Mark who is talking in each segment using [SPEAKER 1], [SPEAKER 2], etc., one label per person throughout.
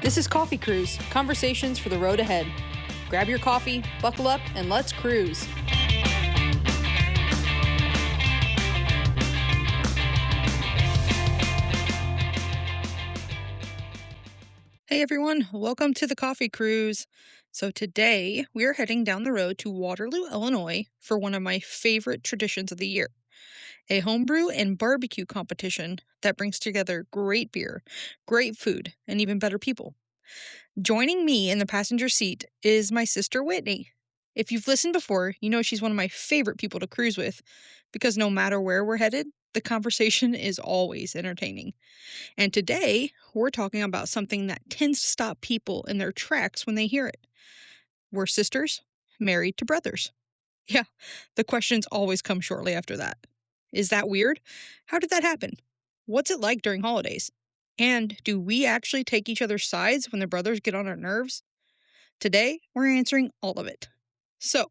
[SPEAKER 1] This is Coffee Cruise, conversations for the road ahead. Grab your coffee, buckle up, and let's cruise. Hey everyone, welcome to the Coffee Cruise. So today we are heading down the road to Waterloo, Illinois for one of my favorite traditions of the year, a homebrew and barbecue competition that brings together great beer, great food, and even better people. Joining me in the passenger seat is my sister Whitney. If you've listened before, you know she's one of my favorite people to cruise with because no matter where we're headed, the conversation is always entertaining. And today, we're talking about something that tends to stop people in their tracks when they hear it. We're sisters, married to brothers. Yeah, the questions always come shortly after that. Is that weird? How did that happen? What's it like during holidays? And do we actually take each other's sides when the brothers get on our nerves? Today, we're answering all of it. So,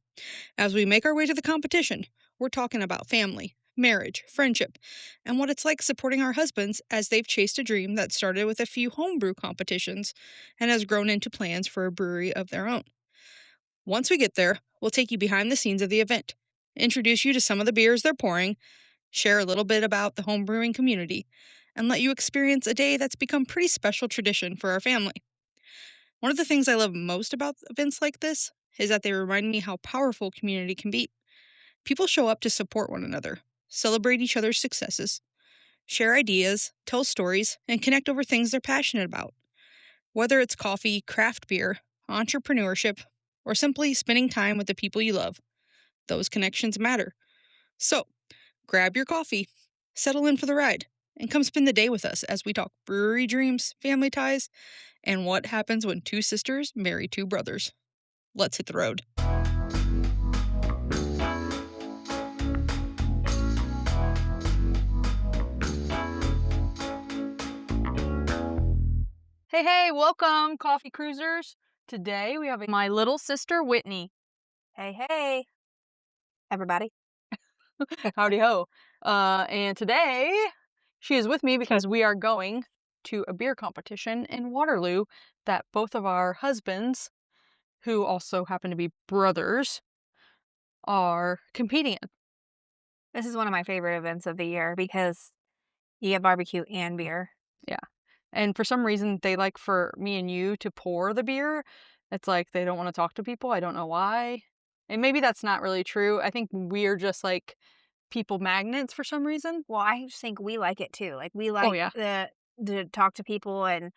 [SPEAKER 1] as we make our way to the competition, we're talking about family, marriage, friendship, and what it's like supporting our husbands as they've chased a dream that started with a few homebrew competitions and has grown into plans for a brewery of their own. Once we get there, we'll take you behind the scenes of the event, introduce you to some of the beers they're pouring, share a little bit about the homebrewing community, and let you experience a day that's become pretty special tradition for our family. One of the things I love most about events like this is that they remind me how powerful community can be. People show up to support one another, celebrate each other's successes, share ideas, tell stories, and connect over things they're passionate about. Whether it's coffee, craft beer, entrepreneurship, or simply spending time with the people you love, those connections matter. So, grab your coffee, settle in for the ride, and come spend the day with us as we talk brewery dreams, family ties, and what happens when two sisters marry two brothers. Let's hit the road. Hey, welcome, Coffee Cruisers. Today we have my little sister, Whitney.
[SPEAKER 2] Hey, everybody.
[SPEAKER 1] Howdy ho. And today she is with me because we are going to a beer competition in Waterloo that both of our husbands, who also happen to be brothers, are competing in.
[SPEAKER 2] This is one of my favorite events of the year because you get barbecue and beer.
[SPEAKER 1] Yeah. And for some reason, they like for me and you to pour the beer. It's like they don't want to talk to people. I don't know why. And maybe that's not really true. I think we're just like people magnets for some reason.
[SPEAKER 2] Well, I just think we like it too. Like we
[SPEAKER 1] Oh,
[SPEAKER 2] like
[SPEAKER 1] yeah.
[SPEAKER 2] to talk to people and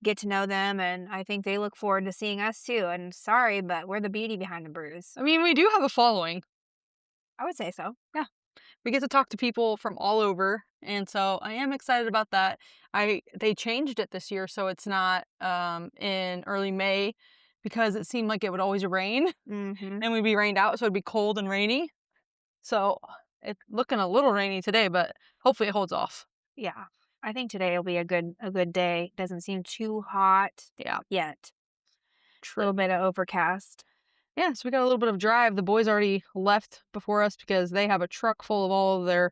[SPEAKER 2] get to know them, and I think they look forward to seeing us too. And sorry, but we're the beauty behind the brews.
[SPEAKER 1] I mean, we do have a following.
[SPEAKER 2] I would say so.
[SPEAKER 1] Yeah. We get to talk to people from all over. And so I am excited about that. They changed it this year, so it's not in early May because it seemed like it would always rain
[SPEAKER 2] Mm-hmm.
[SPEAKER 1] and we'd be rained out, so it'd be cold and rainy. So it's looking a little rainy today, but hopefully it holds off.
[SPEAKER 2] Yeah, I think today will be a good day. Doesn't seem too hot
[SPEAKER 1] Yeah,
[SPEAKER 2] yet. A
[SPEAKER 1] true.
[SPEAKER 2] little bit of overcast.
[SPEAKER 1] Yeah, so we got a little bit of drive. The boys already left before us because they have a truck full of all of their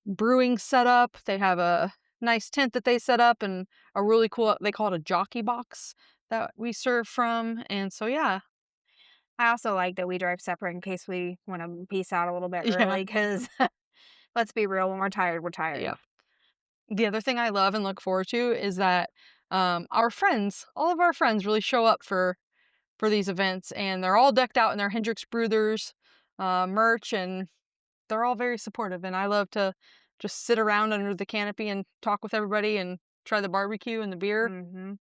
[SPEAKER 1] brewing set up. They have a nice tent that they set up and a really cool, they call it a jockey box that we serve from. And so, yeah.
[SPEAKER 2] I also like that we drive separate in case we want to peace out a little bit
[SPEAKER 1] Yeah.
[SPEAKER 2] early because let's be real, when we're tired, we're tired.
[SPEAKER 1] Yeah. The other thing I love and look forward to is that our friends, all of our friends really show up for these events, and they're all decked out in their Hendricks Brothers merch, and they're all very supportive. And I love to just sit around under the canopy and talk with everybody and try the barbecue and the beer.
[SPEAKER 2] Mhm.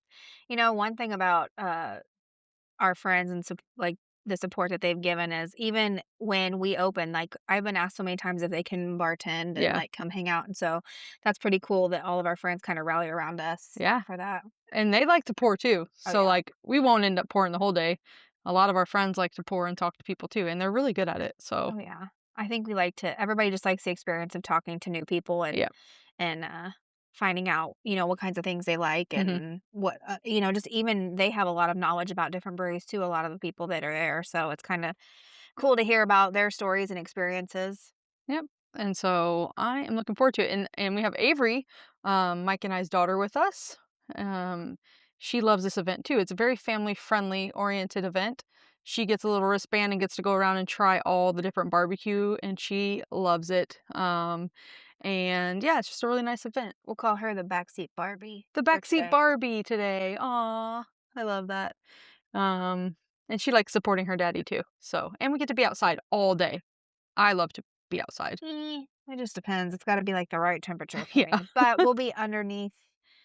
[SPEAKER 2] One thing about, our friends and like, the support that they've given is even when we open, like, I've been asked so many times if they can bartend and,
[SPEAKER 1] Yeah.
[SPEAKER 2] like, come hang out, and so that's pretty cool that all of our friends kinda rally around us
[SPEAKER 1] Yeah.
[SPEAKER 2] for that.
[SPEAKER 1] And they like to pour too.
[SPEAKER 2] Oh,
[SPEAKER 1] So
[SPEAKER 2] yeah.
[SPEAKER 1] like we won't end up pouring the whole day. A lot of our friends like to pour and talk to people too, and they're really good at it. So
[SPEAKER 2] Oh, yeah. I think we like to everybody just likes the experience of talking to new people and
[SPEAKER 1] yeah.
[SPEAKER 2] and, uh, finding out, what kinds of things they like
[SPEAKER 1] Hmm.
[SPEAKER 2] and what, just even they have a lot of knowledge about different breweries too, a lot of the people that are there, so it's kinda cool to hear about their stories and experiences.
[SPEAKER 1] Yep. And so I am looking forward to it. And we have Avery, Mike and I's daughter, with us. Um, she loves this event too. It's a very family-friendly oriented event. She gets a little wristband and gets to go around and try all the different barbecue, and she loves it. And yeah, it's just a really nice event.
[SPEAKER 2] We'll call her the backseat Barbie
[SPEAKER 1] The
[SPEAKER 2] for
[SPEAKER 1] backseat
[SPEAKER 2] today.
[SPEAKER 1] Barbie today. Aw, I love that. Um, and she likes supporting her daddy too. So, and we get to be outside all day. I love to be outside.
[SPEAKER 2] It just depends. It's gotta be, like, the right temperature for
[SPEAKER 1] Yeah,
[SPEAKER 2] me, but we'll be underneath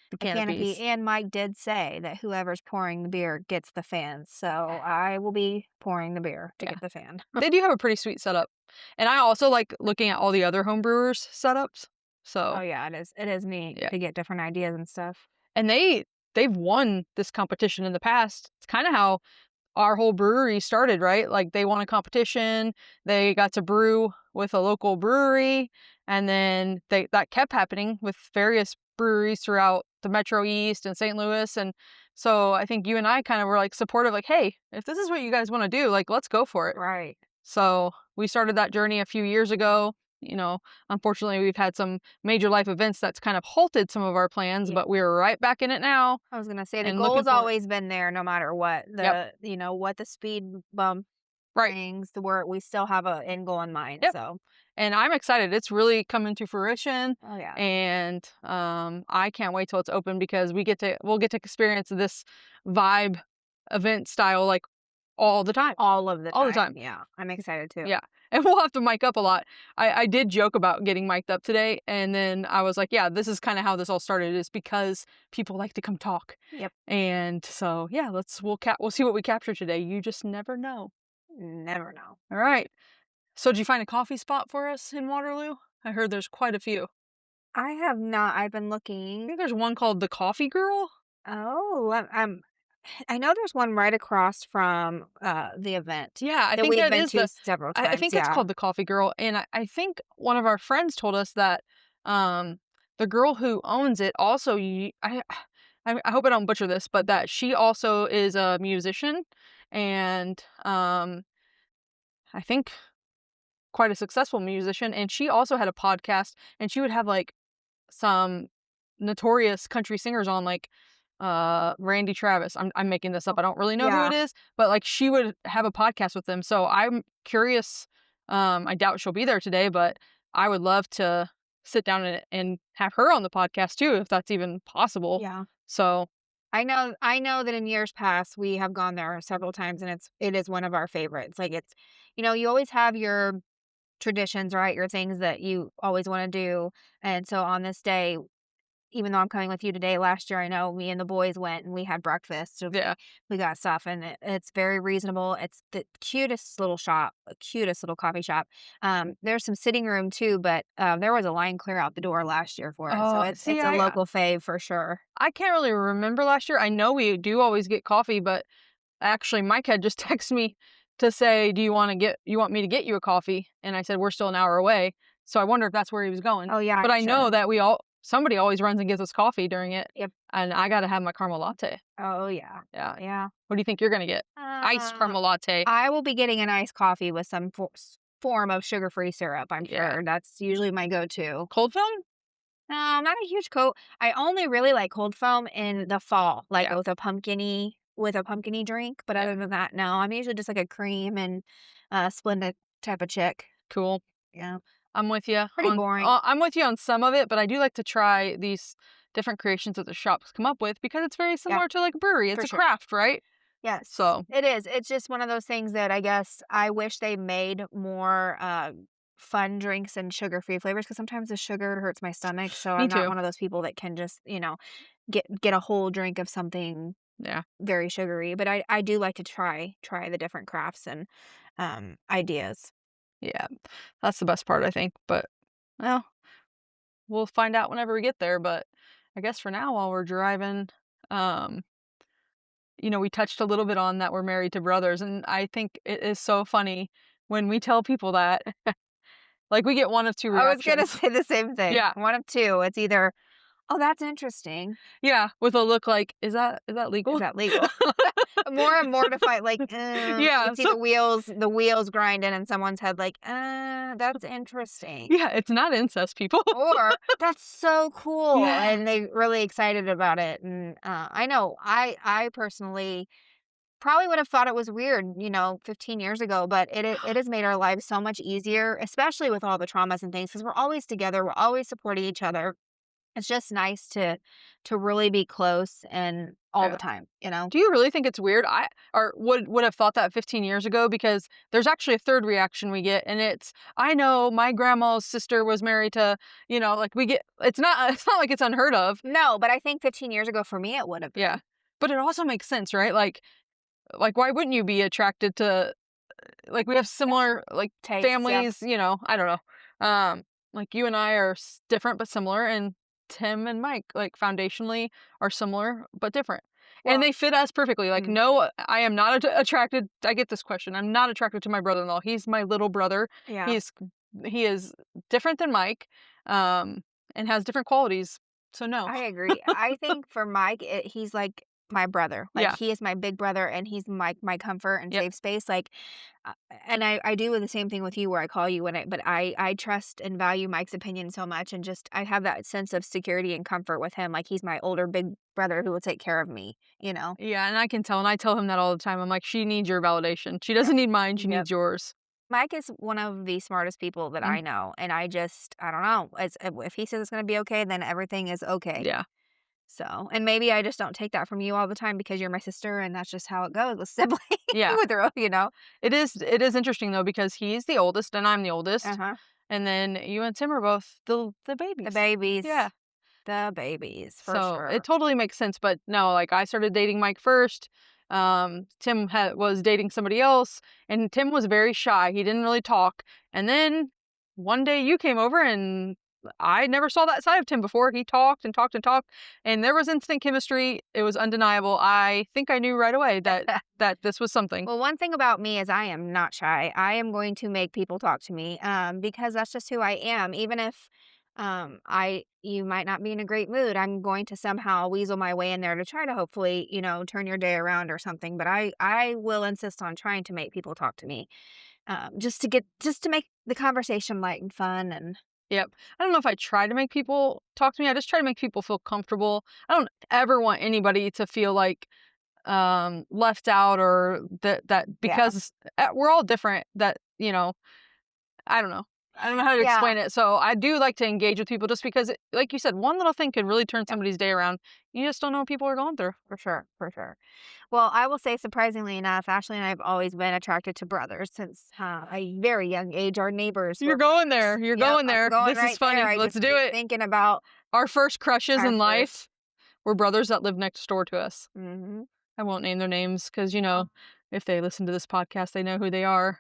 [SPEAKER 1] the
[SPEAKER 2] a canopy,
[SPEAKER 1] canopies.
[SPEAKER 2] and Mike did say that whoever's pouring the beer gets the fans, so I will be pouring the beer to
[SPEAKER 1] Yeah.
[SPEAKER 2] get the fan.
[SPEAKER 1] They do have a pretty sweet setup. And I also like looking at all the other homebrewers setups.
[SPEAKER 2] Oh,
[SPEAKER 1] So,
[SPEAKER 2] yeah, it is neat
[SPEAKER 1] yeah.
[SPEAKER 2] to get different ideas and stuff.
[SPEAKER 1] And they've won this competition in the past. It's kind of how our whole brewery started, right? Like they won a competition, they got to brew with a local brewery, and then that kept happening with various breweries throughout the Metro East and St. Louis. And so I think you and I kind of were like supportive, like, hey, if this is what you guys want to do, like let's go for it.
[SPEAKER 2] Right.
[SPEAKER 1] So we started that journey a few years ago. You know, unfortunately, we've had some major life events that's kind of halted some of our plans,
[SPEAKER 2] Yeah.
[SPEAKER 1] but we're right back in it now
[SPEAKER 2] I was gonna say the
[SPEAKER 1] and looking
[SPEAKER 2] goal's
[SPEAKER 1] forward.
[SPEAKER 2] always been there no matter what.
[SPEAKER 1] Yep.
[SPEAKER 2] What the speed bump
[SPEAKER 1] Right.
[SPEAKER 2] brings, the where we still have a end goal in mind,
[SPEAKER 1] Yep.
[SPEAKER 2] so
[SPEAKER 1] And I'm excited. It's really coming to fruition,
[SPEAKER 2] oh, yeah.
[SPEAKER 1] and I can't wait till it's open because we'll get to experience this vibe event style like all the time,
[SPEAKER 2] All of the
[SPEAKER 1] all the
[SPEAKER 2] time,
[SPEAKER 1] time.
[SPEAKER 2] yeah. I'm excited too.
[SPEAKER 1] Yeah, and we'll have to mic up a lot. I did joke about getting mic'd up today, and then I was like, yeah, this is kind of how this all started. Is because people like to come talk,
[SPEAKER 2] Yep.
[SPEAKER 1] and so yeah, we'll see what we capture today. You just never know.
[SPEAKER 2] Never know.
[SPEAKER 1] All right. So did you find a coffee spot for us in Waterloo? I heard there's quite a few.
[SPEAKER 2] I have not. I've been
[SPEAKER 1] I
[SPEAKER 2] looking.
[SPEAKER 1] think there's one called the Coffee Girl.
[SPEAKER 2] Oh, I know there's one right across from, the event
[SPEAKER 1] Yeah, I
[SPEAKER 2] that
[SPEAKER 1] think
[SPEAKER 2] we've
[SPEAKER 1] that
[SPEAKER 2] been
[SPEAKER 1] is
[SPEAKER 2] to several
[SPEAKER 1] I
[SPEAKER 2] times,
[SPEAKER 1] think it's
[SPEAKER 2] yeah.
[SPEAKER 1] called the Coffee Girl, and I think one of our friends told us that um the girl who owns it also I hope I don't butcher this, but that she also is a musician and I think quite a successful musician, and she also had a podcast, and she would have like some notorious country singers on, like Randy Travis. I'm making this up. I don't really know who it
[SPEAKER 2] Yeah,
[SPEAKER 1] is, but like she would have a podcast with them. So I'm curious. I doubt she'll be there today, but I would love to sit down and have her on the podcast too, if that's even possible.
[SPEAKER 2] yeah.
[SPEAKER 1] So
[SPEAKER 2] I know that in years past, we have gone there several times, and it is one of our favorites, like, you always have your traditions, right, your things that you always wanna do, and so on this day, even though I'm coming with you today, last year, I know me and the boys went and we had breakfast, so
[SPEAKER 1] yeah.
[SPEAKER 2] we got stuff, and it's very reasonable. It's the cutest little shop, the cutest little coffee shop. There's some sitting room too, but, there was a line clear out the door last year for it, so
[SPEAKER 1] See,
[SPEAKER 2] it's a local fave for sure.
[SPEAKER 1] I can't really remember last year. I know we do always get coffee, but actually, Mike had just texted me to say, "Do you want me to get you a coffee?" And I said, "We're still an hour away." So I wonder if that's where he was going.
[SPEAKER 2] Oh, yeah,
[SPEAKER 1] But
[SPEAKER 2] I'm
[SPEAKER 1] I know
[SPEAKER 2] sure.
[SPEAKER 1] that somebody always runs and gets us coffee during it,
[SPEAKER 2] Yep.
[SPEAKER 1] and I gotta have my caramel latte.
[SPEAKER 2] Oh, yeah.
[SPEAKER 1] Yeah.
[SPEAKER 2] Yeah.
[SPEAKER 1] What do you think you're gonna get? Iced
[SPEAKER 2] Uh,
[SPEAKER 1] caramel latte.
[SPEAKER 2] I will be getting an iced coffee with some form of sugar-free syrup, I'm
[SPEAKER 1] Yeah.
[SPEAKER 2] sure. That's usually my go-to.
[SPEAKER 1] Cold foam?
[SPEAKER 2] No, I'm not a huge I only really like cold foam in the fall, like
[SPEAKER 1] Yeah.
[SPEAKER 2] with a pumpkin-y drink, but
[SPEAKER 1] Yeah.
[SPEAKER 2] other than that, no, I'm usually just like a cream and, Splenda type of chick.
[SPEAKER 1] Cool.
[SPEAKER 2] Yeah,
[SPEAKER 1] I'm with you
[SPEAKER 2] pretty boring.
[SPEAKER 1] I'm with you on some of it, but I do like to try these different creations that the shops come up with because it's very
[SPEAKER 2] Yeah,
[SPEAKER 1] similar to like a brewery. It's
[SPEAKER 2] for
[SPEAKER 1] a
[SPEAKER 2] sure.
[SPEAKER 1] craft, right?
[SPEAKER 2] Yes,
[SPEAKER 1] So,
[SPEAKER 2] it is. It's just one of those things that I guess I wish they made more, fun drinks and sugar-free flavors because sometimes the sugar hurts my stomach, so
[SPEAKER 1] me
[SPEAKER 2] I'm not
[SPEAKER 1] too.
[SPEAKER 2] one of those people that can just, get a whole drink of something
[SPEAKER 1] Yeah.
[SPEAKER 2] very sugary, but I do like to try the different crafts and, ideas.
[SPEAKER 1] Yeah. That's the best part, I think, but well, we'll find out whenever we get there, but I guess for now while we're driving, um, we touched a little bit on that we're married to brothers, and I think it is so funny when we tell people that, like, we get one of two
[SPEAKER 2] I was gonna
[SPEAKER 1] reactions.
[SPEAKER 2] say the same thing.
[SPEAKER 1] Yeah.
[SPEAKER 2] One of 2, it's either, Oh, that's interesting.
[SPEAKER 1] Yeah, with a look like, is that
[SPEAKER 2] Is
[SPEAKER 1] legal?"
[SPEAKER 2] that legal? More mortified, like, you
[SPEAKER 1] Yeah,
[SPEAKER 2] could see
[SPEAKER 1] so
[SPEAKER 2] the wheels grinding in someone's head, like, that's interesting."
[SPEAKER 1] yeah, it's not incest, people.
[SPEAKER 2] Or, "That's so cool,"
[SPEAKER 1] Yeah.
[SPEAKER 2] and they really excited about it, and, I know I personally probably would have thought it was weird, 15 years ago, but it has made our lives so much easier, especially with all the traumas and things, because 'cause we're always together, we're always supporting each other. It's just nice to really be close and all the
[SPEAKER 1] Yeah.
[SPEAKER 2] time, you know?
[SPEAKER 1] Do you really think it's weird? I or would have thought that 15 years ago because there's actually a third reaction we get, and it's, "I know my grandma's sister was married to," like, we get it's not like it's unheard of.
[SPEAKER 2] No, but I think 15 years ago for me, it would have
[SPEAKER 1] Yeah.
[SPEAKER 2] been.
[SPEAKER 1] But it also makes sense, right? Like, why wouldn't you be attracted to, like, we have
[SPEAKER 2] Yep.
[SPEAKER 1] similar, like,
[SPEAKER 2] Tastes, yep.
[SPEAKER 1] families, I don't know. Like, you and I are different but similar, and Tim and Mike, like, foundationally are similar but different. And
[SPEAKER 2] Well,
[SPEAKER 1] they fit us perfectly. Like,
[SPEAKER 2] mm,
[SPEAKER 1] no, I am not attracted. I get this question. I'm not attracted to my brother-in-law. He's my little brother.
[SPEAKER 2] yeah.
[SPEAKER 1] He's he is different than Mike, um, and has different qualities. So no.
[SPEAKER 2] I agree. I think for Mike, he's like my brother. Like
[SPEAKER 1] Yeah.
[SPEAKER 2] he is my big brother, and he's my comfort and
[SPEAKER 1] Yep.
[SPEAKER 2] safe space. Like, uh, and I do the same thing with you, where I call you when but I trust and value Mike's opinion so much, and just I have that sense of security and comfort with him. Like he's my older big brother who will take care of me. You know.
[SPEAKER 1] Yeah, and I can tell, and I tell him that all the time. I'm like, "She needs your validation. She doesn't need mine, she
[SPEAKER 2] Yep.
[SPEAKER 1] needs yours."
[SPEAKER 2] Mike is one of the smartest people that
[SPEAKER 1] Mm,
[SPEAKER 2] I know, and I don't know. If he says it's going to be okay, then everything is okay.
[SPEAKER 1] yeah.
[SPEAKER 2] So, and maybe I just don't take that from you all the time because you're my sister and that's just how it goes with siblings
[SPEAKER 1] Yeah.
[SPEAKER 2] with her, you know?
[SPEAKER 1] It is interesting though because he's the oldest and I'm the oldest,
[SPEAKER 2] Uh-huh.
[SPEAKER 1] and then you and Tim are both the
[SPEAKER 2] The
[SPEAKER 1] babies.
[SPEAKER 2] babies.
[SPEAKER 1] Yeah.
[SPEAKER 2] The babies, for
[SPEAKER 1] So, it
[SPEAKER 2] sure.
[SPEAKER 1] totally makes sense, but no, like, I started dating Mike first, Tim was dating somebody else, and Tim was very shy, he didn't really talk, and then one day you came over and I never saw that side of Tim before. He talked and talked and talked, and there was instant chemistry, it was undeniable. I think I knew right away that this was something.
[SPEAKER 2] Well, one thing about me is I am not shy. I am going to make people talk to me, because that's just who I am. Even if I you might not be in a great mood, I'm going to somehow weasel my way in there to try to hopefully, turn your day around or something. But I will insist on trying to make people talk to me, just to make the conversation light and fun and
[SPEAKER 1] Yep. I don't know if I try to make people talk to me, I just try to make people feel comfortable. I don't ever want anybody to feel like left out, or that
[SPEAKER 2] yeah.
[SPEAKER 1] because we're all different, that I don't know, I don't know how to
[SPEAKER 2] Yeah,
[SPEAKER 1] explain it. So I do like to engage with people just because like you said, one little thing could really turn
[SPEAKER 2] yep,
[SPEAKER 1] somebody's day around. You just don't know what people are going through.
[SPEAKER 2] for sure, for sure. Well, I will say surprisingly enough, Ashley and I have always been attracted to brothers since, a very young age. Our neighbors
[SPEAKER 1] You're
[SPEAKER 2] were
[SPEAKER 1] going there, you're
[SPEAKER 2] yep,
[SPEAKER 1] going
[SPEAKER 2] I'm
[SPEAKER 1] there,
[SPEAKER 2] going
[SPEAKER 1] this is
[SPEAKER 2] right there.
[SPEAKER 1] funny,
[SPEAKER 2] I
[SPEAKER 1] let's
[SPEAKER 2] just
[SPEAKER 1] do
[SPEAKER 2] keep
[SPEAKER 1] it.
[SPEAKER 2] thinking about
[SPEAKER 1] Our first crushes
[SPEAKER 2] our
[SPEAKER 1] in
[SPEAKER 2] first.
[SPEAKER 1] life were brothers that lived next door to us.
[SPEAKER 2] Mhm.
[SPEAKER 1] I won't name their names because
[SPEAKER 2] Oh.
[SPEAKER 1] if they listen to this podcast they know who they are.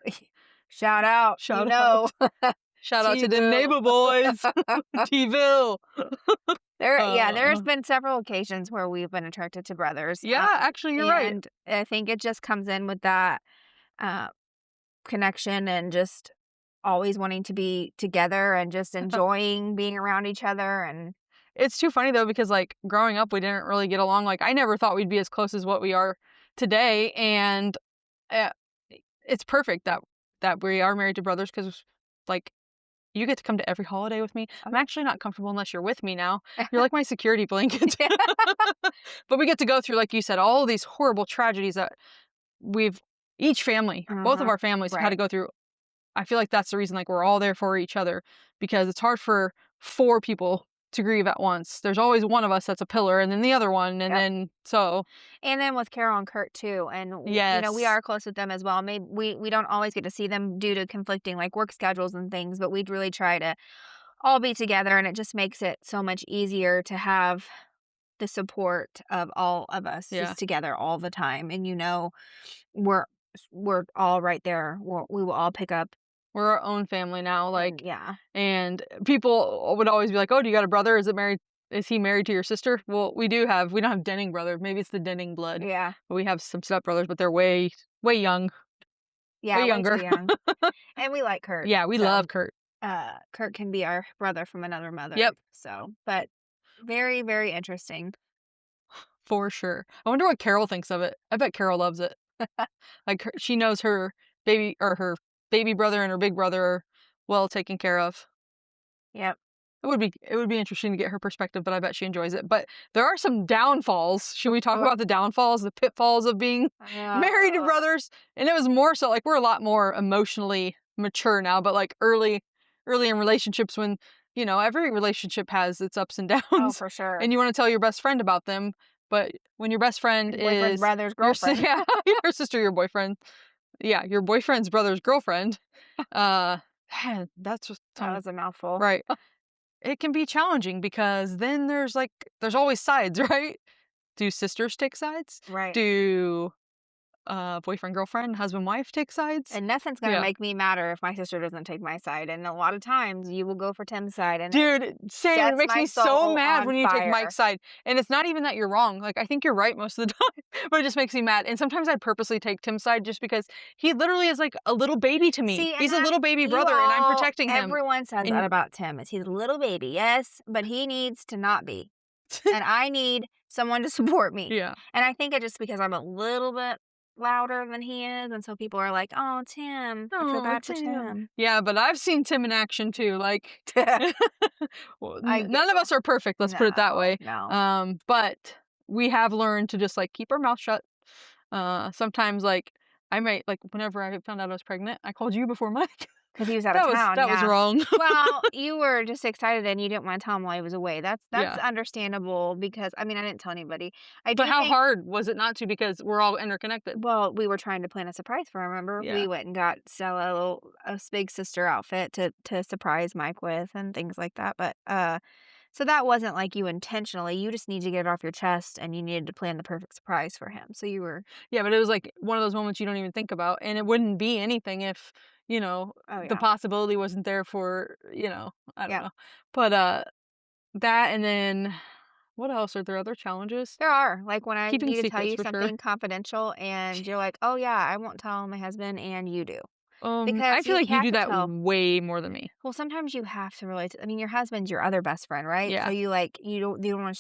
[SPEAKER 2] Shout out,
[SPEAKER 1] Shout out. Shout out to the
[SPEAKER 2] T-Ville.
[SPEAKER 1] neighbor boys. T-ville.
[SPEAKER 2] Yeah, there's
[SPEAKER 1] Uh,
[SPEAKER 2] been several occasions where we've been attracted to brothers,
[SPEAKER 1] yeah, actually, you're right.
[SPEAKER 2] and I think it just comes in with that, uh, connection and just always wanting to be together and just enjoying being around each other and
[SPEAKER 1] It's too funny though because, like, growing up, we didn't really get along. Like, I never thought we'd be as close as what we are today, and, uh, it's perfect that we are married to brothers because, like, you get to come to every holiday with me. I'm actually not comfortable unless you're with me now. You're like my security blanket.
[SPEAKER 2] yeah.
[SPEAKER 1] But we get to go through, like you said, all these horrible tragedies that we've each family, both of
[SPEAKER 2] Uh-huh.
[SPEAKER 1] our families have had to
[SPEAKER 2] Right.
[SPEAKER 1] go through. I feel like that's the reason, like, we're all there for each other because it's hard for 4 people to grieve at once. There's always one of us that's a pillar and then the other one, and
[SPEAKER 2] Yep.
[SPEAKER 1] then so
[SPEAKER 2] And then with Carol and Kurt too, and we
[SPEAKER 1] yes.
[SPEAKER 2] are close with them as well. Maybe we don't always get to see them due to conflicting like work schedules and things, but we'd really try to all be together, and it just makes it so much easier to have the support of all of us
[SPEAKER 1] Yeah.
[SPEAKER 2] just together all the time. And we're we're all right there. We will all pick up,
[SPEAKER 1] We're our own family now,
[SPEAKER 2] and
[SPEAKER 1] like,
[SPEAKER 2] yeah,
[SPEAKER 1] and people would always be like, "Oh, do you got a brother? Is he married to your sister?" Well, we don't have Denning brother. Maybe it's the Denning blood.
[SPEAKER 2] yeah,
[SPEAKER 1] But we have some stepbrothers, but they're way young,
[SPEAKER 2] yeah,
[SPEAKER 1] way
[SPEAKER 2] way too
[SPEAKER 1] younger.
[SPEAKER 2] young. And we like Kurt,
[SPEAKER 1] Yeah, we
[SPEAKER 2] so
[SPEAKER 1] love Kurt.
[SPEAKER 2] Kurt can be our brother from another mother.
[SPEAKER 1] Yep.
[SPEAKER 2] So, but Very, very interesting.
[SPEAKER 1] For sure. I wonder what Carol thinks of it. I bet Carol loves it. Like, she knows her baby brother and her big brother are well taken care of.
[SPEAKER 2] Yep.
[SPEAKER 1] It would be interesting to get her perspective, but I bet she enjoys it. But there are some downfalls. Should we talk
[SPEAKER 2] Uh,
[SPEAKER 1] about the downfalls, the pitfalls of being married to brothers? And it was more so like we're a lot more emotionally mature now, but like early in relationships when, every relationship has its ups and
[SPEAKER 2] oh,
[SPEAKER 1] downs
[SPEAKER 2] for sure.
[SPEAKER 1] and you want to tell your best friend about them, but when your best friend
[SPEAKER 2] Your boyfriend's
[SPEAKER 1] is
[SPEAKER 2] brother's girlfriend.
[SPEAKER 1] yeah, your sister, your boyfriend. Yeah, your boyfriend's brother's girlfriend. Uh that's just
[SPEAKER 2] That
[SPEAKER 1] some
[SPEAKER 2] was a mouthful.
[SPEAKER 1] right. It can be challenging because then there's always sides, right? Do sisters take sides?
[SPEAKER 2] Right.
[SPEAKER 1] Do, boyfriend, girlfriend, husband, wife take sides?
[SPEAKER 2] And nothing's gonna
[SPEAKER 1] Yeah.
[SPEAKER 2] make me madder if my sister doesn't take my side, and a lot of times you will go for Tim's side, and it
[SPEAKER 1] Dude, same, it
[SPEAKER 2] sets
[SPEAKER 1] makes
[SPEAKER 2] my
[SPEAKER 1] me so
[SPEAKER 2] soul
[SPEAKER 1] mad
[SPEAKER 2] on
[SPEAKER 1] when you take
[SPEAKER 2] fire.
[SPEAKER 1] Mike's side, and it's not even that you're wrong, like, I think you're right most of the time, but it just makes me mad, and sometimes I purposely take Tim's side just because he literally is like a little baby to me.
[SPEAKER 2] See, and
[SPEAKER 1] He's a
[SPEAKER 2] that's
[SPEAKER 1] little baby
[SPEAKER 2] you
[SPEAKER 1] brother, and I'm
[SPEAKER 2] all
[SPEAKER 1] protecting him,
[SPEAKER 2] everyone says that
[SPEAKER 1] and
[SPEAKER 2] about Tim, is he's a little baby, yes, but he needs to not be, and I need someone to support me,
[SPEAKER 1] yeah.
[SPEAKER 2] and I think it just because I'm a little bit louder than he is, and so people are like, "Oh, Tim, I feel
[SPEAKER 1] Oh,
[SPEAKER 2] bad for
[SPEAKER 1] Tim.
[SPEAKER 2] Tim."
[SPEAKER 1] Yeah, but I've seen Tim in action too, like well,
[SPEAKER 2] I do.
[SPEAKER 1] none of us are perfect, let's put it that
[SPEAKER 2] No,
[SPEAKER 1] way.
[SPEAKER 2] no.
[SPEAKER 1] But we have learned to just like keep our mouth shut. Sometimes like I might like whenever I found out I was pregnant, I called you before Mike.
[SPEAKER 2] 'Cause he was out of
[SPEAKER 1] That was
[SPEAKER 2] town,
[SPEAKER 1] that was
[SPEAKER 2] yeah.
[SPEAKER 1] wrong.
[SPEAKER 2] Well, you were just excited and you didn't wanna tell him while he was away. That's
[SPEAKER 1] Yeah.
[SPEAKER 2] understandable because I mean, I didn't tell anybody. I
[SPEAKER 1] But
[SPEAKER 2] do
[SPEAKER 1] how
[SPEAKER 2] think
[SPEAKER 1] hard was it not to because we're all interconnected?
[SPEAKER 2] well, we were trying to plan a surprise for him, remember?
[SPEAKER 1] Yeah.
[SPEAKER 2] We went and got Stella a big sister outfit to surprise Mike with and things like that, but, so that wasn't like you intentionally, you just need to get it off your chest and you needed to plan the perfect surprise for him. So you were
[SPEAKER 1] Yeah, but it was like one of those moments you don't even think about, and it wouldn't be anything if,
[SPEAKER 2] oh,
[SPEAKER 1] the
[SPEAKER 2] yeah.
[SPEAKER 1] possibility wasn't there for, I don't
[SPEAKER 2] Yeah.
[SPEAKER 1] know. But, that and then what else? Are there other challenges?
[SPEAKER 2] There are, like, when I
[SPEAKER 1] Keeping
[SPEAKER 2] need to tell
[SPEAKER 1] secrets
[SPEAKER 2] you
[SPEAKER 1] for sure.
[SPEAKER 2] something confidential and you're like, "Oh, yeah, I won't tell my husband," and you do.
[SPEAKER 1] I
[SPEAKER 2] Because
[SPEAKER 1] feel
[SPEAKER 2] you
[SPEAKER 1] like you
[SPEAKER 2] have
[SPEAKER 1] do
[SPEAKER 2] to
[SPEAKER 1] that
[SPEAKER 2] tell
[SPEAKER 1] way more than me.
[SPEAKER 2] well, sometimes you have to relate to I mean, your husband's your other best friend, right? So
[SPEAKER 1] Yeah.
[SPEAKER 2] you don't wanna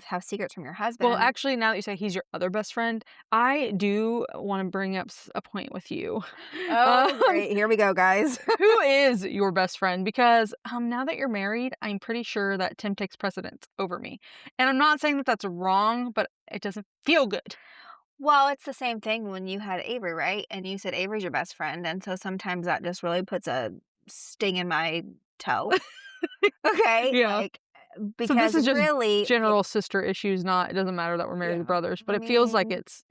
[SPEAKER 2] have secrets from your
[SPEAKER 1] Well,
[SPEAKER 2] husband.
[SPEAKER 1] actually, now that you say he's your other best friend, I do wanna bring up a point with you.
[SPEAKER 2] Oh,
[SPEAKER 1] Um,
[SPEAKER 2] great. Here we go, guys.
[SPEAKER 1] who is your best friend? Because, now that you're married, I'm pretty sure that Tim takes precedence over me. And I'm not saying that that's wrong, but it doesn't feel good.
[SPEAKER 2] Well, it's the same thing when you had Avery, right? And you said Avery's your best friend, and so sometimes that just really puts a sting in my toe. Okay?
[SPEAKER 1] Yeah.
[SPEAKER 2] Like,
[SPEAKER 1] So this
[SPEAKER 2] because
[SPEAKER 1] is just
[SPEAKER 2] really
[SPEAKER 1] general sister issues, not it doesn't matter that we're married to
[SPEAKER 2] yeah.
[SPEAKER 1] brothers, but
[SPEAKER 2] I
[SPEAKER 1] it feels like
[SPEAKER 2] mean
[SPEAKER 1] it's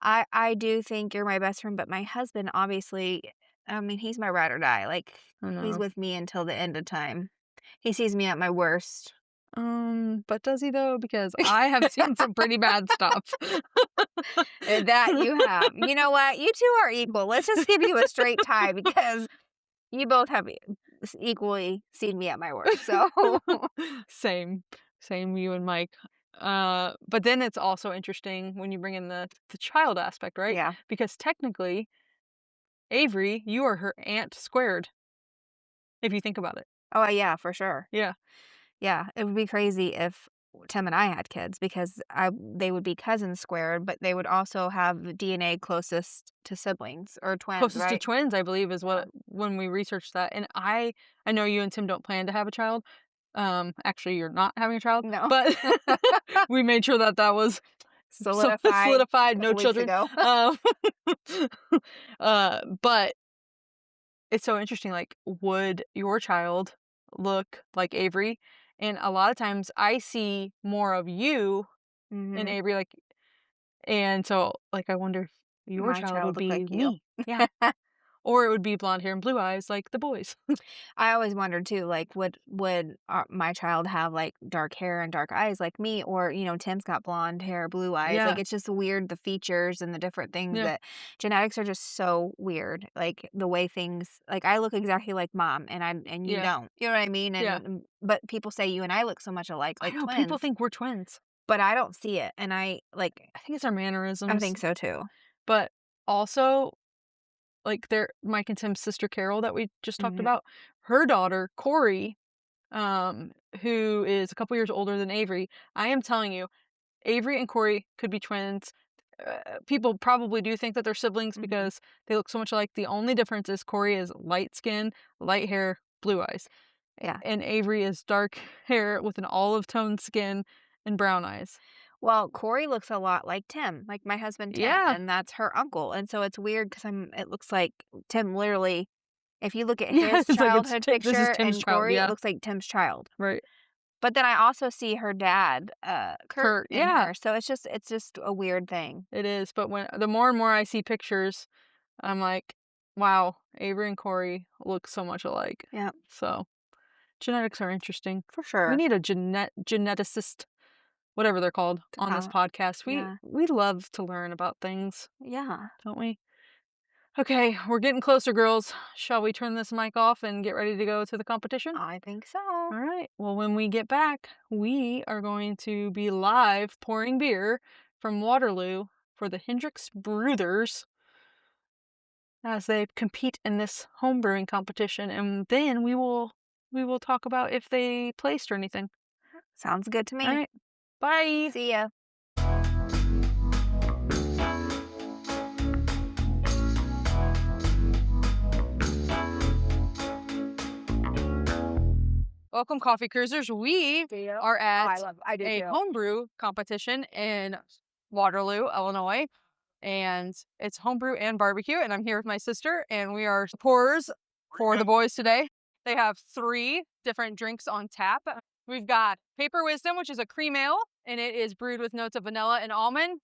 [SPEAKER 2] I do think you're my best friend, but my husband, obviously, I mean, he's my ride or die. Like,
[SPEAKER 1] I
[SPEAKER 2] he's
[SPEAKER 1] know.
[SPEAKER 2] with me until the end of time. He sees me at my worst.
[SPEAKER 1] But does he though? Because I have seen some pretty bad stuff.
[SPEAKER 2] That you have. You know what? You 2 are equal. Let's just give you a straight tie because you both have equally seen me at my worst. So,
[SPEAKER 1] Same. Same, you and Mike. But then it's also interesting when you bring in the child aspect, right?
[SPEAKER 2] yeah.
[SPEAKER 1] Because technically, Avery, you are her aunt squared, if you think about it.
[SPEAKER 2] Oh, yeah, for sure.
[SPEAKER 1] Yeah.
[SPEAKER 2] Yeah, it would be crazy if Tim and I had kids because they would be cousins squared, but they would also have DNA closest to siblings or twins,
[SPEAKER 1] Closest to
[SPEAKER 2] right?
[SPEAKER 1] twins, I believe, is
[SPEAKER 2] Yeah.
[SPEAKER 1] what when we researched that. And I know you and Tim don't plan to have a child. Actually, you're not having a child,
[SPEAKER 2] No.
[SPEAKER 1] but we made sure that that was so
[SPEAKER 2] Solidified a
[SPEAKER 1] solidified, no
[SPEAKER 2] couple weeks
[SPEAKER 1] children.
[SPEAKER 2] ago.
[SPEAKER 1] Um, but it's so interesting, like, would your child look like Avery? And a lot of times I see more of you in
[SPEAKER 2] Mhm.
[SPEAKER 1] Avery, like, and so, like, I wonder if your
[SPEAKER 2] My
[SPEAKER 1] child would
[SPEAKER 2] child look
[SPEAKER 1] be
[SPEAKER 2] like you.
[SPEAKER 1] me. Yeah. Or it would be blonde hair and blue eyes like the boys.
[SPEAKER 2] I always wondered too, like, would my child have like dark hair and dark eyes like me, or Tim's got blonde hair, blue eyes. Like,
[SPEAKER 1] Yeah.
[SPEAKER 2] it's just weird the features and the different things
[SPEAKER 1] Yeah.
[SPEAKER 2] that genetics are just so weird. Like the way things, like I look exactly like mom, and you
[SPEAKER 1] Yeah.
[SPEAKER 2] don't. You know what I mean?
[SPEAKER 1] Yeah.
[SPEAKER 2] And but people say you and I look so much alike,
[SPEAKER 1] I
[SPEAKER 2] like
[SPEAKER 1] know, people
[SPEAKER 2] twins.
[SPEAKER 1] think we're twins.
[SPEAKER 2] But I don't see it, and
[SPEAKER 1] I think it's our
[SPEAKER 2] I
[SPEAKER 1] mannerisms,
[SPEAKER 2] think so too.
[SPEAKER 1] but also, like, Mike and Tim's sister Carol that we just talked
[SPEAKER 2] Hmm.
[SPEAKER 1] about, her daughter, Corey, who is a couple years older than Avery. I am telling you, Avery and Corey could be twins. People probably do think that they're siblings because they look so much alike. The only difference is Corey is light skin, light hair, blue eyes.
[SPEAKER 2] Yeah.
[SPEAKER 1] And Avery is dark hair with an olive toned skin and brown eyes.
[SPEAKER 2] Well, Corey looks a lot like Tim, like my husband Tim,
[SPEAKER 1] Yeah.
[SPEAKER 2] and that's her uncle. And so it's weird because it looks like Tim literally, if you look at
[SPEAKER 1] Yeah,
[SPEAKER 2] his
[SPEAKER 1] it's like
[SPEAKER 2] childhood
[SPEAKER 1] this is
[SPEAKER 2] picture
[SPEAKER 1] Tim's
[SPEAKER 2] and
[SPEAKER 1] child,
[SPEAKER 2] Corey,
[SPEAKER 1] yeah.
[SPEAKER 2] it looks like Tim's child.
[SPEAKER 1] Right.
[SPEAKER 2] But then I also see her dad, Kurt, in
[SPEAKER 1] yeah.
[SPEAKER 2] her. So it's just a weird thing.
[SPEAKER 1] It is. But the more and more I see pictures, I'm like, wow, Avery and Corey look so much alike.
[SPEAKER 2] Yeah.
[SPEAKER 1] So genetics are interesting.
[SPEAKER 2] For sure.
[SPEAKER 1] We need a geneticist, whatever they're called, on this podcast. We love to learn about things.
[SPEAKER 2] Yeah.
[SPEAKER 1] Don't we? Okay, we're getting closer, girls. Shall we turn this mic off and get ready to go to the competition?
[SPEAKER 2] I think so.
[SPEAKER 1] All right. Well, when we get back, we are going to be live pouring beer from Waterloo for the Hendricks Brothers as they compete in this homebrewing competition, and then we will talk about if they placed or anything.
[SPEAKER 2] Sounds good to me.
[SPEAKER 1] All right. Bye.
[SPEAKER 2] See ya.
[SPEAKER 1] Welcome, Coffee Cruisers. We are at
[SPEAKER 2] I do
[SPEAKER 1] a
[SPEAKER 2] too.
[SPEAKER 1] homebrew competition in Waterloo, Illinois, and it's homebrew and barbecue. And I'm here with my sister, and we are pourers for the boys today. They have 3 different drinks on tap. We've got Paper Wisdom, which is a cream ale, and it is brewed with notes of vanilla and almond,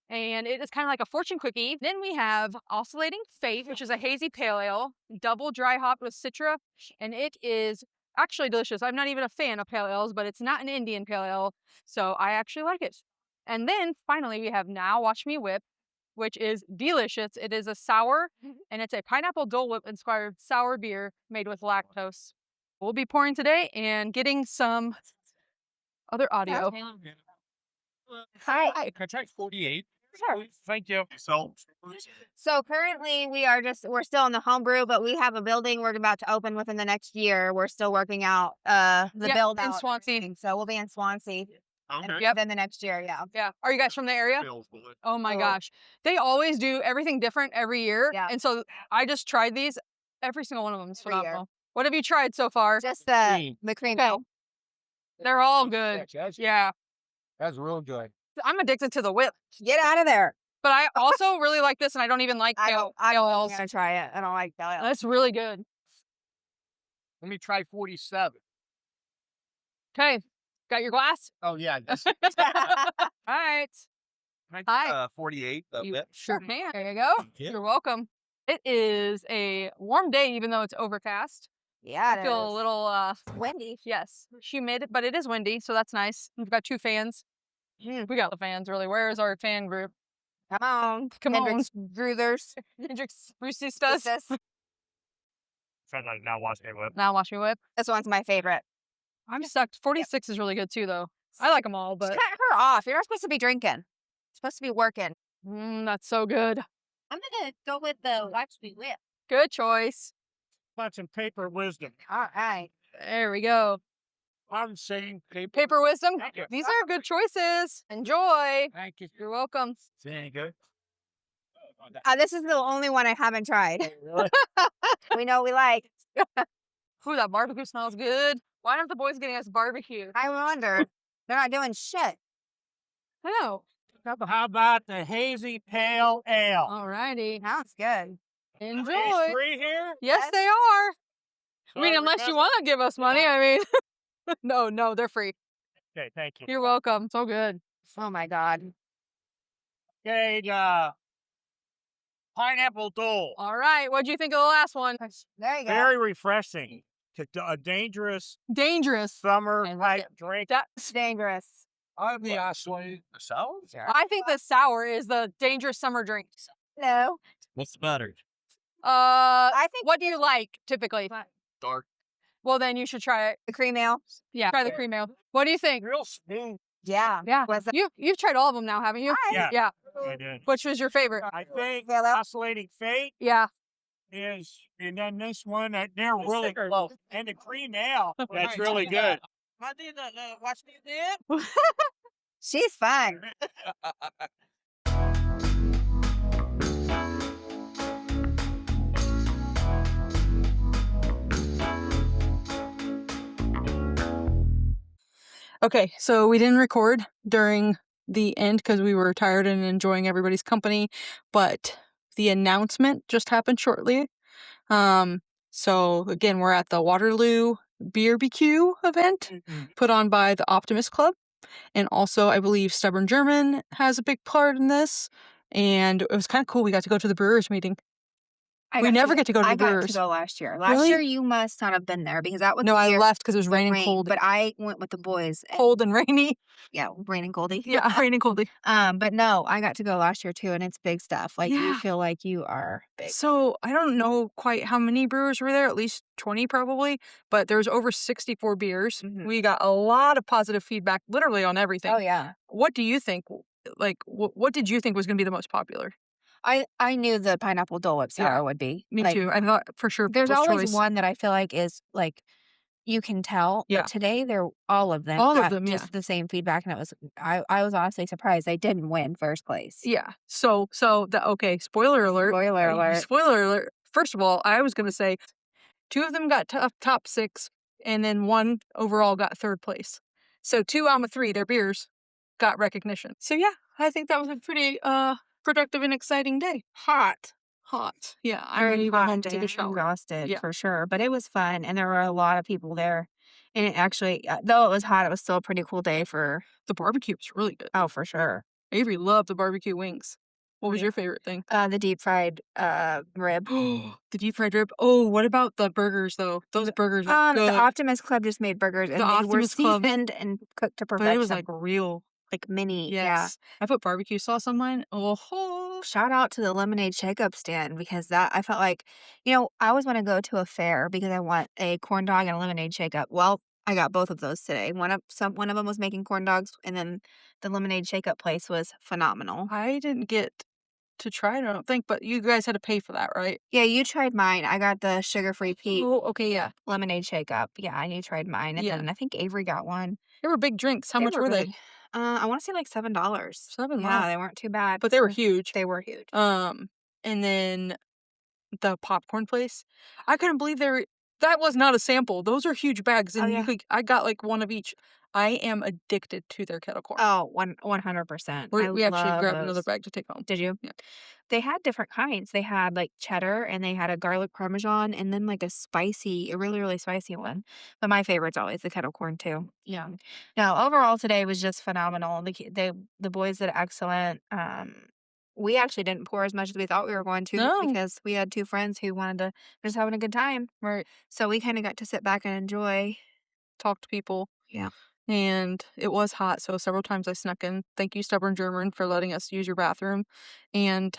[SPEAKER 1] and it is kind of like a fortune cookie. Then we have Oscillating Fate, which is a hazy pale ale, double dry hopped with Citra, and it is actually delicious. I'm not even a fan of pale ales, but it's not an Indian pale ale, so I actually like it. And then finally we have Now Watch Me Whip, which is delicious. It is a sour, and it's a pineapple Dole Whip inspired sour beer made with lactose. We'll be pouring today and getting some other audio.
[SPEAKER 2] Hi.
[SPEAKER 3] Can I try 48?
[SPEAKER 2] Sure.
[SPEAKER 3] Thank you.
[SPEAKER 2] So currently we're still in the homebrew, but we have a building we're about to open within the next year. We're still working out the build out
[SPEAKER 1] in Swansea.
[SPEAKER 2] So we'll be in Swansea
[SPEAKER 3] Okay.
[SPEAKER 2] within the next year. Yeah.
[SPEAKER 1] Yeah. Are you guys from the area? Oh my gosh. They always do everything different every year.
[SPEAKER 2] Yeah.
[SPEAKER 1] And so I just tried these. Every single one of them is
[SPEAKER 2] Every year.
[SPEAKER 1] phenomenal. What have you tried so far?
[SPEAKER 2] Just the cream.
[SPEAKER 1] Okay. They're all good. Yeah.
[SPEAKER 3] That's real good.
[SPEAKER 1] I'm addicted to the whip.
[SPEAKER 2] Get out of there.
[SPEAKER 1] But I also really like this, and I don't even like pale ales.
[SPEAKER 2] I'm gonna try it. I don't like pale ales.
[SPEAKER 1] That's really good.
[SPEAKER 3] Let me try 47.
[SPEAKER 1] Okay. Got your glass?
[SPEAKER 3] Oh, yeah. This,
[SPEAKER 1] All right. Hi.
[SPEAKER 3] 48.
[SPEAKER 1] You sure can. There you go.
[SPEAKER 3] Yeah.
[SPEAKER 1] You're welcome. It is a warm day, even though it's overcast.
[SPEAKER 2] Yeah,
[SPEAKER 1] I feel a little,
[SPEAKER 2] windy.
[SPEAKER 1] yes, humid, but it is windy, so that's nice. We've got 2 fans. We got the fans, really. Where is our fan group?
[SPEAKER 2] Come on.
[SPEAKER 1] Come
[SPEAKER 2] Hendricks Brothers.
[SPEAKER 1] Hendricks Brothers.
[SPEAKER 3] Now watch me whip.
[SPEAKER 1] Now watch me whip.
[SPEAKER 2] This one's my favorite.
[SPEAKER 1] I'm stuck. 46 is really good too, though. I like them all, but
[SPEAKER 2] Just cut her off. You're not supposed to be drinking. You're supposed to be working.
[SPEAKER 1] that's so good.
[SPEAKER 2] I'm gonna go with the Watch Me Whip.
[SPEAKER 1] Good choice.
[SPEAKER 3] Want some paper wisdom.
[SPEAKER 2] All right.
[SPEAKER 1] There we go.
[SPEAKER 3] I'm saying paper.
[SPEAKER 1] Paper Wisdom.
[SPEAKER 3] Thank you.
[SPEAKER 1] These are good choices. Enjoy.
[SPEAKER 3] Thank you.
[SPEAKER 1] You're welcome.
[SPEAKER 3] Is it any good?
[SPEAKER 2] This is the only one I haven't tried.
[SPEAKER 3] Really?
[SPEAKER 2] We know we like.
[SPEAKER 1] Ooh, that barbecue smells good. Why aren't the boys getting us barbecue?
[SPEAKER 2] I wonder. They're not doing shit.
[SPEAKER 1] I know.
[SPEAKER 3] How about the hazy pale ale?
[SPEAKER 1] Alrighty.
[SPEAKER 2] Sounds good.
[SPEAKER 1] Enjoy.
[SPEAKER 3] Is 3 here?
[SPEAKER 1] Yes, they are. I mean, unless you want to give us money. I mean, no, they're free.
[SPEAKER 3] Okay, thank you.
[SPEAKER 1] You're welcome. So good.
[SPEAKER 2] Oh my God.
[SPEAKER 3] Okay, pineapple Dole.
[SPEAKER 1] All right. What'd you think of the last one?
[SPEAKER 2] There you go.
[SPEAKER 3] Very refreshing. A dangerous
[SPEAKER 1] Dangerous.
[SPEAKER 3] summer
[SPEAKER 1] I like
[SPEAKER 3] type
[SPEAKER 1] it.
[SPEAKER 3] drink.
[SPEAKER 1] That's.
[SPEAKER 2] Dangerous.
[SPEAKER 3] I'm the Osway. The sour?
[SPEAKER 1] I think the sour is the dangerous summer drink.
[SPEAKER 2] No.
[SPEAKER 3] What's the matter?
[SPEAKER 2] I think
[SPEAKER 1] What do you like typically?
[SPEAKER 3] Dark.
[SPEAKER 1] Well, then you should try it.
[SPEAKER 2] the cream ale.
[SPEAKER 1] Yeah, try the cream ale. What do you think?
[SPEAKER 3] Real smooth.
[SPEAKER 2] Yeah.
[SPEAKER 1] Yeah,
[SPEAKER 2] Was that-
[SPEAKER 1] you've tried all of them now, haven't you?
[SPEAKER 3] Yeah.
[SPEAKER 1] Yeah.
[SPEAKER 3] I did.
[SPEAKER 1] Which was your favorite?
[SPEAKER 3] I think
[SPEAKER 2] Hello?
[SPEAKER 3] Oscillating Fate
[SPEAKER 1] Yeah.
[SPEAKER 3] is, and then this one, they're really close. And the cream ale, that's really good. I did watch me dip.
[SPEAKER 2] She's fun.
[SPEAKER 1] Okay, so we didn't record during the end because we were tired and enjoying everybody's company, but the announcement just happened shortly. So again, we're at the Waterloo Beer BQ event put on by the Optimist Club. And also, I believe Stubborn German has a big part in this. And it was kind of cool. We got to go to the Brewers meeting. We never get to go to
[SPEAKER 2] I
[SPEAKER 1] the
[SPEAKER 2] got to
[SPEAKER 1] Brewers.
[SPEAKER 2] go last year. Last
[SPEAKER 1] Really?
[SPEAKER 2] year, you must not have been there because that was
[SPEAKER 1] No,
[SPEAKER 2] the
[SPEAKER 1] I
[SPEAKER 2] year
[SPEAKER 1] left because it was
[SPEAKER 2] the
[SPEAKER 1] raining
[SPEAKER 2] rain,
[SPEAKER 1] cold.
[SPEAKER 2] but I went with the boys.
[SPEAKER 1] Cold and rainy.
[SPEAKER 2] Yeah, rain and coldy.
[SPEAKER 1] Yeah, raining coldy.
[SPEAKER 2] But no, I got to go last year too, and it's big stuff. Like you
[SPEAKER 1] Yeah.
[SPEAKER 2] feel like you are big.
[SPEAKER 1] So I don't know quite how many brewers were there, at least 20 probably, but there was over 64 beers.
[SPEAKER 2] Mhm.
[SPEAKER 1] We got a lot of positive feedback literally on everything.
[SPEAKER 2] Oh yeah.
[SPEAKER 1] What do you think? Like, what did you think was going to be the most popular?
[SPEAKER 2] I knew the pineapple Dole Whip sour
[SPEAKER 1] Yeah,
[SPEAKER 2] would be.
[SPEAKER 1] Me
[SPEAKER 2] Like,
[SPEAKER 1] too. I thought for sure
[SPEAKER 2] there's
[SPEAKER 1] people's
[SPEAKER 2] always
[SPEAKER 1] choice.
[SPEAKER 2] one that I feel like is like you can tell.
[SPEAKER 1] Yeah.
[SPEAKER 2] But today they're all of them
[SPEAKER 1] All of
[SPEAKER 2] got
[SPEAKER 1] them, yeah.
[SPEAKER 2] just the same feedback, and it was I was honestly surprised they didn't win first place.
[SPEAKER 1] Yeah. So okay, spoiler alert.
[SPEAKER 2] Spoiler alert.
[SPEAKER 1] Spoiler alert. First of all, I was going to say 2 of them got top 6 and then 1 overall got 3rd place. So 2 out of 3 their beers got recognition. So yeah, I think that was a pretty productive and exciting day. Hot. Yeah, I'm ready to go home, take a shower.
[SPEAKER 2] Exhausted
[SPEAKER 1] Yeah.
[SPEAKER 2] for sure, but it was fun, and there were a lot of people there. And it actually, though it was hot, it was still a pretty cool day for.
[SPEAKER 1] The barbecue was really good.
[SPEAKER 2] Oh, for sure.
[SPEAKER 1] Avery loved the barbecue wings. What was your favorite thing?
[SPEAKER 2] The deep fried rib.
[SPEAKER 1] The deep fried rib. Oh, what about the burgers though? Those burgers were good.
[SPEAKER 2] The Optimist Club just made burgers, and
[SPEAKER 1] The
[SPEAKER 2] they were
[SPEAKER 1] Optimist Club.
[SPEAKER 2] seasoned and cooked to perfection.
[SPEAKER 1] But it was like real.
[SPEAKER 2] like mini.
[SPEAKER 1] Yes. I put barbecue sauce on mine. Oh,
[SPEAKER 2] Shout out to the lemonade shake-up stand because that I felt like, I always want to go to a fair because I want a corn dog and a lemonade shake-up. Well, I got both of those today. One of them was making corn dogs, and then the lemonade shake-up place was phenomenal.
[SPEAKER 1] I didn't get to try it, I don't think, but you guys had to pay for that, right?
[SPEAKER 2] Yeah, you tried mine. I got the sugar-free peach
[SPEAKER 1] Oh, okay, yeah.
[SPEAKER 2] lemonade shake-up. Yeah, and you tried mine, and
[SPEAKER 1] Yeah.
[SPEAKER 2] then I think Avery got one.
[SPEAKER 1] They were big drinks. How much were they?
[SPEAKER 2] good. I want to say like $7.
[SPEAKER 1] 7,
[SPEAKER 2] Yeah,
[SPEAKER 1] wow.
[SPEAKER 2] they weren't too bad.
[SPEAKER 1] But they were huge.
[SPEAKER 2] They were huge.
[SPEAKER 1] And then the popcorn place. I couldn't believe that was not a sample. Those are huge bags, and
[SPEAKER 2] yeah.
[SPEAKER 1] I got like one of each. I am addicted to their kettle corn.
[SPEAKER 2] Oh, 100%.
[SPEAKER 1] We actually
[SPEAKER 2] love
[SPEAKER 1] grabbed
[SPEAKER 2] those.
[SPEAKER 1] another bag to take home.
[SPEAKER 2] Did you?
[SPEAKER 1] Yeah.
[SPEAKER 2] They had different kinds. They had like cheddar, and they had a garlic parmesan, and then like a really, really spicy one. But my favorite's always the kettle corn too.
[SPEAKER 1] Yeah.
[SPEAKER 2] Now, overall today was just phenomenal. The boys did excellent. We actually didn't pour as much as we thought we were going to
[SPEAKER 1] No.
[SPEAKER 2] because we had 2 friends who wanted to just having a good time.
[SPEAKER 1] Right.
[SPEAKER 2] So we kind of got to sit back and enjoy.
[SPEAKER 1] Talk to people.
[SPEAKER 2] Yeah.
[SPEAKER 1] And it was hot, so several times I snuck in. Thank you, Stubborn German, for letting us use your bathroom and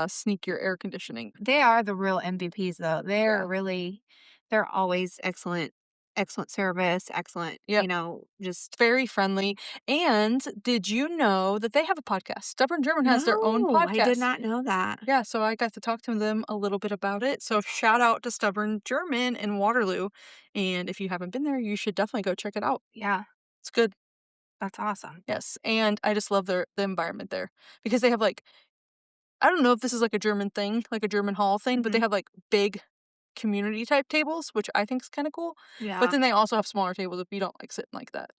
[SPEAKER 1] sneak your air conditioning.
[SPEAKER 2] They are the real MVPs though.
[SPEAKER 1] Yeah.
[SPEAKER 2] They're always excellent service, excellent,
[SPEAKER 1] Yep.
[SPEAKER 2] just
[SPEAKER 1] Very friendly. And did you know that they have a podcast? Stubborn German has their own
[SPEAKER 2] No,
[SPEAKER 1] podcast.
[SPEAKER 2] I did not know that.
[SPEAKER 1] Yeah, so I got to talk to them a little bit about it. So shout out to Stubborn German in Waterloo. And if you haven't been there, you should definitely go check it out.
[SPEAKER 2] Yeah,
[SPEAKER 1] It's good.
[SPEAKER 2] that's awesome.
[SPEAKER 1] Yes. And I just love the environment there because they have like, I don't know if this is like a German thing, like a German hall thing, but they have like big community type tables, which I think is kind of cool.
[SPEAKER 2] Yeah.
[SPEAKER 1] But then they also have smaller tables if you don't like sitting like that.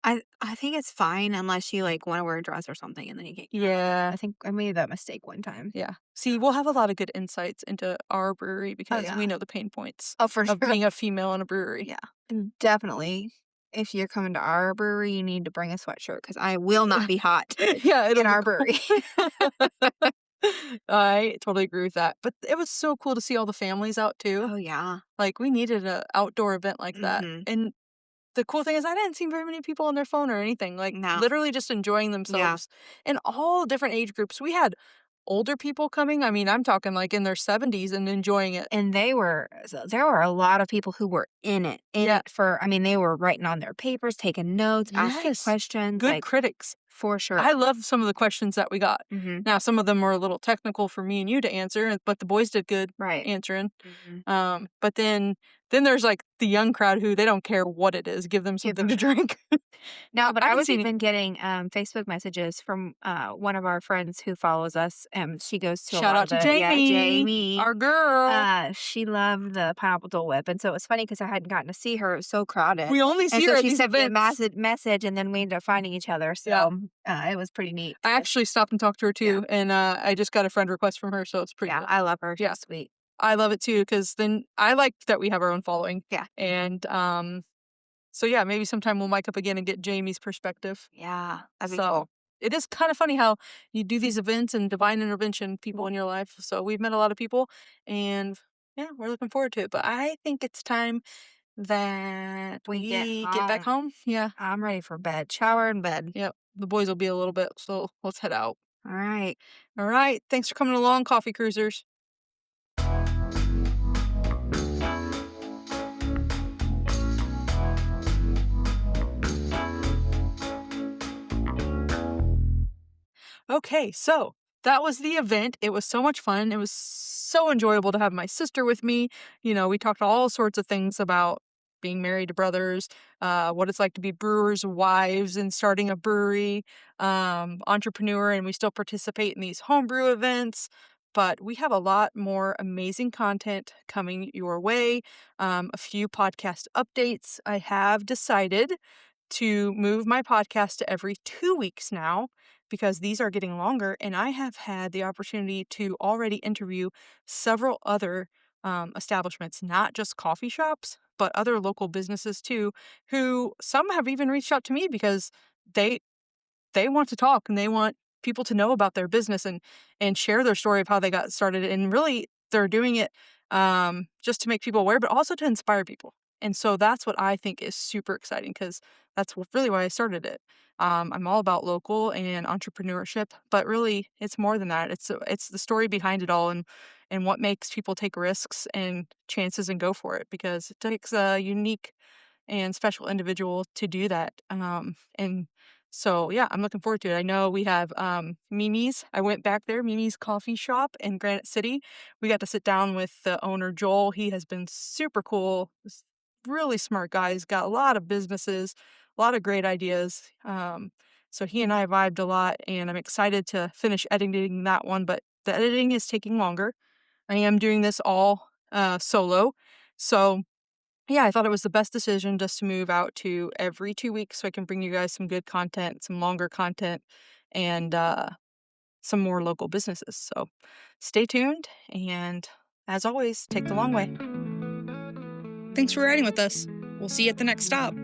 [SPEAKER 2] I think it's fine unless you like want to wear a dress or something and then you can't.
[SPEAKER 1] Yeah.
[SPEAKER 2] I think I made that mistake one time.
[SPEAKER 1] Yeah. See, we'll have a lot of good insights into our brewery because
[SPEAKER 2] yeah.
[SPEAKER 1] we know the pain points
[SPEAKER 2] Oh, for sure.
[SPEAKER 1] of being a female in a brewery.
[SPEAKER 2] Yeah. And definitely, if you're coming to our brewery, you need to bring a sweatshirt because I will not be hot
[SPEAKER 1] Yeah,
[SPEAKER 2] in our brewery.
[SPEAKER 1] I totally agree with that. But it was so cool to see all the families out too.
[SPEAKER 2] Oh, yeah.
[SPEAKER 1] Like we needed an outdoor event like that.
[SPEAKER 2] Mhm.
[SPEAKER 1] And the cool thing is I didn't see very many people on their phone or anything. Like
[SPEAKER 2] No.
[SPEAKER 1] literally just enjoying themselves. And all different age groups. We had older people coming. I mean, I'm talking like in their 70s and enjoying it.
[SPEAKER 2] And there were a lot of people who were in it
[SPEAKER 1] Yeah.
[SPEAKER 2] they were writing on their papers, taking notes, asking
[SPEAKER 1] Yes.
[SPEAKER 2] questions.
[SPEAKER 1] Good
[SPEAKER 2] like,
[SPEAKER 1] critics.
[SPEAKER 2] For sure.
[SPEAKER 1] I love some of the questions that we got.
[SPEAKER 2] Mhm.
[SPEAKER 1] Now, some of them were a little technical for me and you to answer, but the boys did good
[SPEAKER 2] Right.
[SPEAKER 1] answering.
[SPEAKER 2] Mhm.
[SPEAKER 1] But then there's like the young crowd who they don't care what it is. Give them
[SPEAKER 2] Give
[SPEAKER 1] something
[SPEAKER 2] 'em
[SPEAKER 1] to drink.
[SPEAKER 2] No, but
[SPEAKER 1] I
[SPEAKER 2] I
[SPEAKER 1] can
[SPEAKER 2] was
[SPEAKER 1] see.
[SPEAKER 2] even getting, Facebook messages from, one of our friends who follows us, she goes to a
[SPEAKER 1] Shout
[SPEAKER 2] lot
[SPEAKER 1] out
[SPEAKER 2] of
[SPEAKER 1] to
[SPEAKER 2] the yeah,
[SPEAKER 1] Jamie,
[SPEAKER 2] Jamie.
[SPEAKER 1] our girl.
[SPEAKER 2] She loved the pineapple Dole Whip, and so it was funny because I hadn't gotten to see her, it was so crowded,
[SPEAKER 1] We only
[SPEAKER 2] and
[SPEAKER 1] see her
[SPEAKER 2] so
[SPEAKER 1] at
[SPEAKER 2] she
[SPEAKER 1] these
[SPEAKER 2] sent me a
[SPEAKER 1] events.
[SPEAKER 2] message, and then we ended up finding each other,
[SPEAKER 1] Yeah.
[SPEAKER 2] so, it was pretty neat
[SPEAKER 1] I
[SPEAKER 2] to
[SPEAKER 1] actually stopped and talked to her
[SPEAKER 2] yeah,
[SPEAKER 1] too, and I just got a friend request from her, so it's pretty
[SPEAKER 2] yeah,
[SPEAKER 1] cool.
[SPEAKER 2] I love her,
[SPEAKER 1] Yeah,
[SPEAKER 2] she's sweet.
[SPEAKER 1] I love it too because then I like that we have our own following,
[SPEAKER 2] Yeah.
[SPEAKER 1] and so yeah, maybe sometime we'll mic up again and get Jamie's perspective.
[SPEAKER 2] Yeah, that'd be
[SPEAKER 1] So
[SPEAKER 2] cool.
[SPEAKER 1] it is kind of funny how you do these events and divine intervention people in your life. So we've met a lot of people, and yeah, we're looking forward to it. But I think it's time that
[SPEAKER 2] We get
[SPEAKER 1] we get back
[SPEAKER 2] home.
[SPEAKER 1] home. Yeah,
[SPEAKER 2] I'm ready for bed, shower and bed.
[SPEAKER 1] yep. The boys will be a little bit, so let's head out.
[SPEAKER 2] Alright.
[SPEAKER 1] All right. Thanks for coming along, coffee cruisers. Okay, so that was the event. It was so much fun. It was so enjoyable to have my sister with me. We talked all sorts of things about being married to brothers, what it's like to be brewers' wives and starting a brewery, entrepreneur, and we still participate in these homebrew events. But we have a lot more amazing content coming your way. A few podcast updates. I have decided to move my podcast to every 2 weeks now because these are getting longer, and I have had the opportunity to already interview several other establishments, not just coffee shops, but other local businesses too, who some have even reached out to me because they they want to talk and they want people to know about their business and share their story of how they got started. And really, they're doing it just to make people aware, but also to inspire people. And so that's what I think is super exciting because that's really why I started it. I'm all about local and entrepreneurship, but really, it's more than that. It's the story behind it all and what makes people take risks and chances and go for it because it takes a unique and special individual to do that. And so, yeah, I'm looking forward to it. I know we have Mimi's. I went back there, Mimi's Coffee Shop in Granite City. We got to sit down with the owner, Joel. He has been super cool. Really smart guy. He's got a lot of businesses, a lot of great ideas. So he and I vibed a lot, and I'm excited to finish editing that one. But the editing is taking longer. I am doing this all solo. So yeah, I thought it was the best decision just to move out to every 2 weeks so I can bring you guys some good content, some longer content, and some more local businesses. So stay tuned. And as always, take the long way. Thanks for riding with us. We'll see you at the next stop.